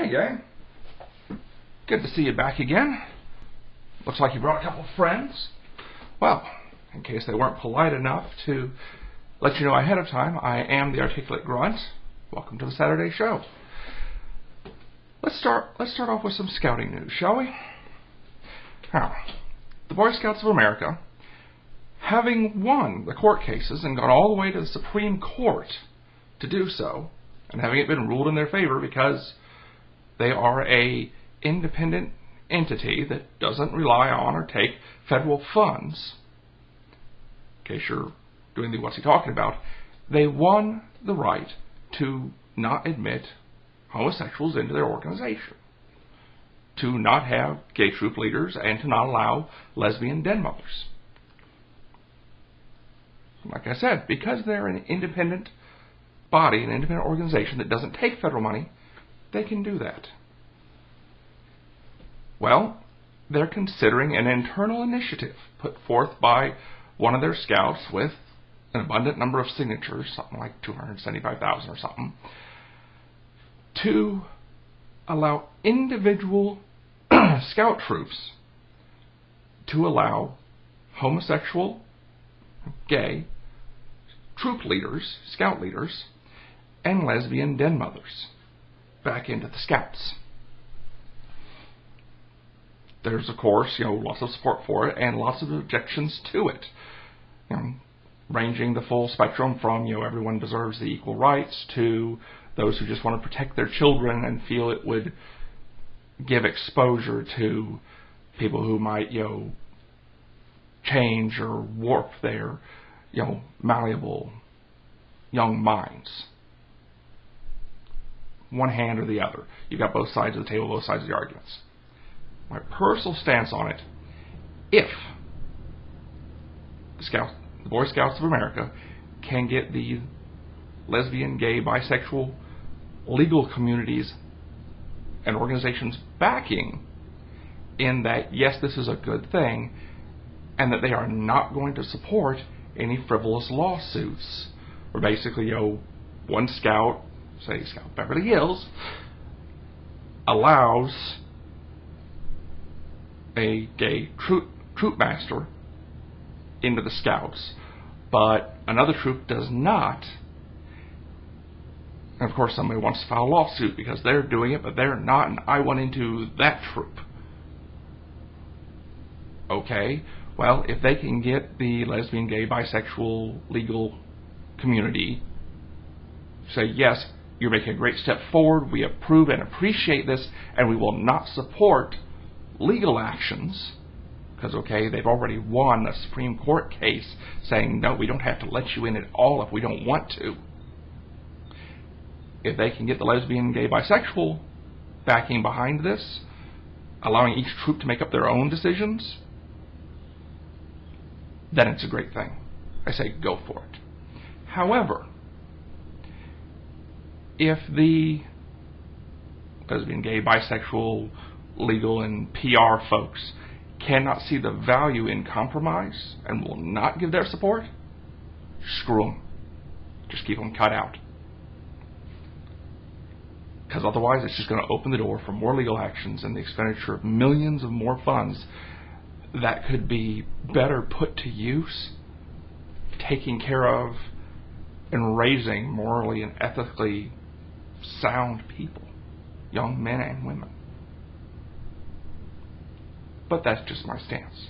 Hey gang, good to see you back again. Looks like you brought a couple of friends. Well, in case they weren't polite enough to let you know ahead of time, I am the Articulate Grunt. Welcome to the Saturday show. Let's start off with some scouting news, shall we? Now, the Boy Scouts of America, having won the court cases and gone all the way to the Supreme Court to do so, and having it been ruled in their favor because they are a independent entity that doesn't rely on or take federal funds, in case you're doing the what's he talking about, they won the right to not admit homosexuals into their organization, to not have gay troop leaders, and to not allow lesbian den mothers. Like I said, because they're an independent body, an independent organization that doesn't take federal money, they can do that. Well, they're considering an internal initiative put forth by one of their scouts with an abundant number of signatures, something like 275,000 or something, to allow individual scout troops to allow homosexual, gay troop leaders, scout leaders, and lesbian den mothers back into the scouts. There's, of course, lots of support for it and lots of objections to it, ranging the full spectrum from, everyone deserves the equal rights to those who just want to protect their children and feel it would give exposure to people who might, change or warp their, malleable young minds. One hand or the other. You've got both sides of the table, both sides of the arguments. My personal stance on it, if the Boy Scouts of America can get the lesbian, gay, bisexual legal communities and organizations backing in that, yes, this is a good thing, and that they are not going to support any frivolous lawsuits, where basically, one scout, say Scout Beverly Hills, allows a gay troop master into the scouts, but another troop does not. And of course somebody wants to file a lawsuit because they're doing it, but they're not, and I went into that troop. Okay, well, if they can get the lesbian, gay, bisexual legal community say, yes, you're making a great step forward, we approve and appreciate this, and we will not support legal actions, because, they've already won a Supreme Court case saying, no, we don't have to let you in at all if we don't want to. If they can get the lesbian, gay, bisexual backing behind this, allowing each troop to make up their own decisions, then it's a great thing. I say go for it. However, if the lesbian, gay, bisexual, legal, and PR folks cannot see the value in compromise and will not give their support, screw them. Just keep them cut out. Because otherwise it's just going to open the door for more legal actions and the expenditure of millions of more funds that could be better put to use taking care of and raising morally and ethically sound people, young men and women. But that's just my stance.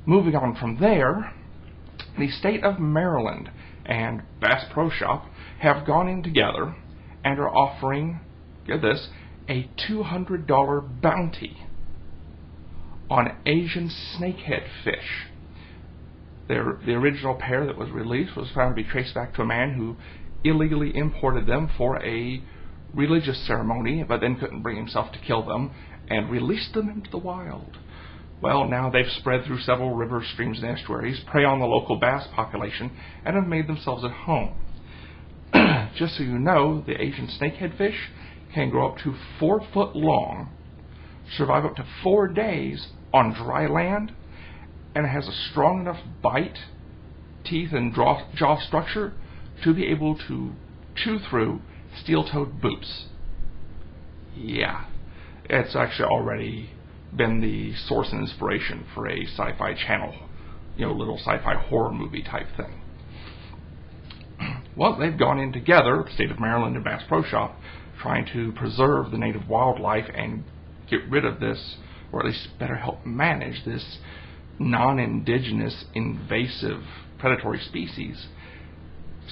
Moving on from there, the state of Maryland and Bass Pro Shop have gone in together and are offering, get this, a $200 bounty on Asian snakehead fish. The original pair that was released was found to be traced back to a man who illegally imported them for a religious ceremony, but then couldn't bring himself to kill them, and released them into the wild. Well, now they've spread through several rivers, streams, and estuaries, prey on the local bass population, and have made themselves at home. Just so you know, the Asian snakehead fish can grow up to 4 foot long, survive up to 4 days on dry land, and has a strong enough bite, teeth, and jaw structure to be able to chew through steel-toed boots. Yeah, it's actually already been the source and inspiration for a sci-fi channel, little sci-fi horror movie type thing. Well, they've gone in together, the state of Maryland and Bass Pro Shop, trying to preserve the native wildlife and get rid of this, or at least better help manage this non-indigenous invasive predatory species.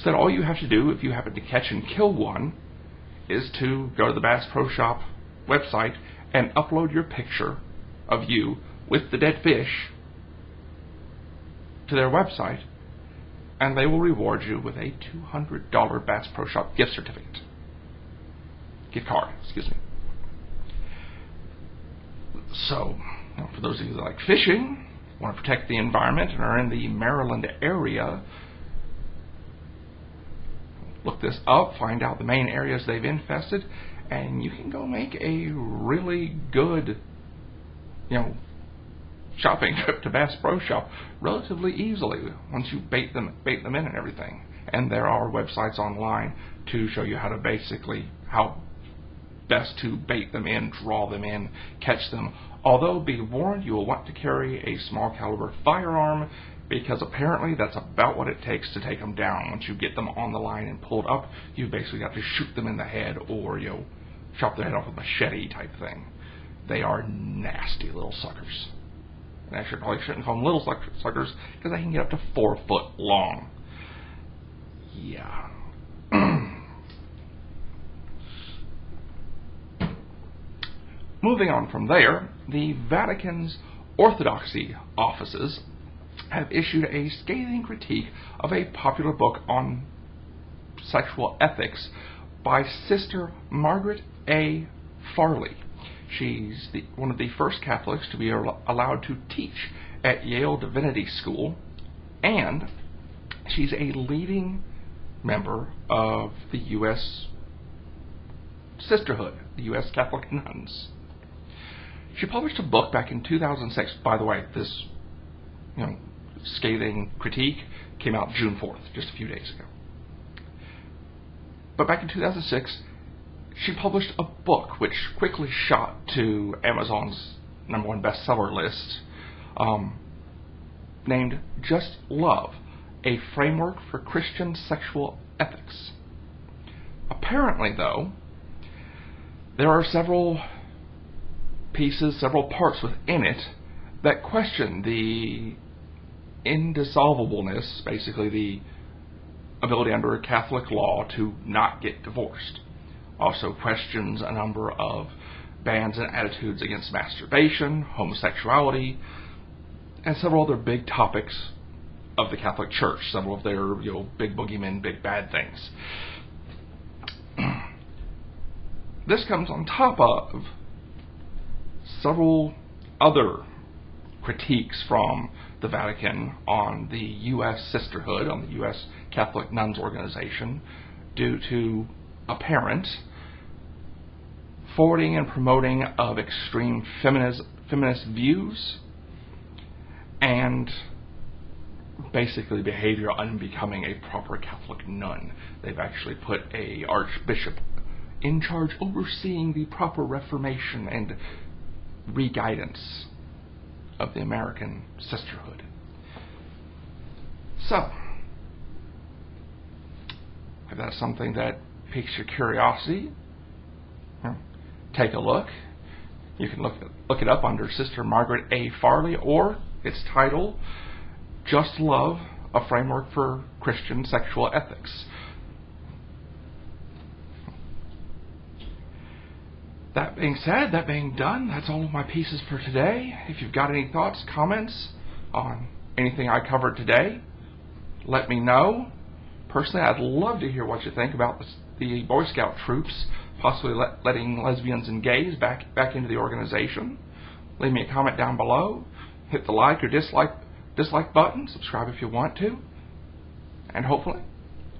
Said all you have to do if you happen to catch and kill one is to go to the Bass Pro Shop website and upload your picture of you with the dead fish to their website, and they will reward you with a $200 Bass Pro Shop gift card. So, for those of you that like fishing, want to protect the environment, and are in the Maryland area, look this up, find out the main areas they've infested, and you can go make a really good, shopping trip to Bass Pro Shop relatively easily once you bait them in and everything. And there are websites online to show you how best to bait them in, draw them in, catch them. Although, be warned, you will want to carry a small caliber firearm, because apparently that's about what it takes to take them down. Once you get them on the line and pulled up, you basically have to shoot them in the head, or chop their head off with a machete type thing. They are nasty little suckers. And actually, I probably shouldn't call them little suckers, because they can get up to 4 foot long. Yeah. Moving on from there, the Vatican's orthodoxy offices have issued a scathing critique of a popular book on sexual ethics by Sister Margaret A. Farley. She's one of the first Catholics to be allowed to teach at Yale Divinity School, and she's a leading member of the U.S. Sisterhood, the U.S. Catholic Nuns. She published a book back in 2006. By the way, this scathing critique came out June 4th, just a few days ago. But back in 2006, she published a book which quickly shot to Amazon's #1 bestseller list, named Just Love, a Framework for Christian Sexual Ethics. Apparently, though, there are several parts within it that question the indissolvableness, basically the ability under Catholic law to not get divorced. Also questions a number of bans and attitudes against masturbation, homosexuality, and several other big topics of the Catholic Church, several of their big boogeymen, big bad things. This comes on top of several other critiques from the Vatican on the U.S. Sisterhood, on the U.S. Catholic Nuns organization, due to apparent forwarding and promoting of extreme feminist views and basically behavior unbecoming a proper Catholic nun. They've actually put a archbishop in charge overseeing the proper reformation and re-guidance of the American Sisterhood. So, if that's something that piques your curiosity, take a look. You can look it up under Sister Margaret A. Farley, or its title, Just Love, a Framework for Christian Sexual Ethics. That being said, that being done, that's all of my pieces for today. If you've got any thoughts, comments on anything I covered today, let me know. Personally, I'd love to hear what you think about the Boy Scout troops possibly letting lesbians and gays back into the organization. Leave me a comment down below. Hit the like or dislike button. Subscribe if you want to. And hopefully,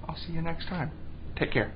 I'll see you next time. Take care.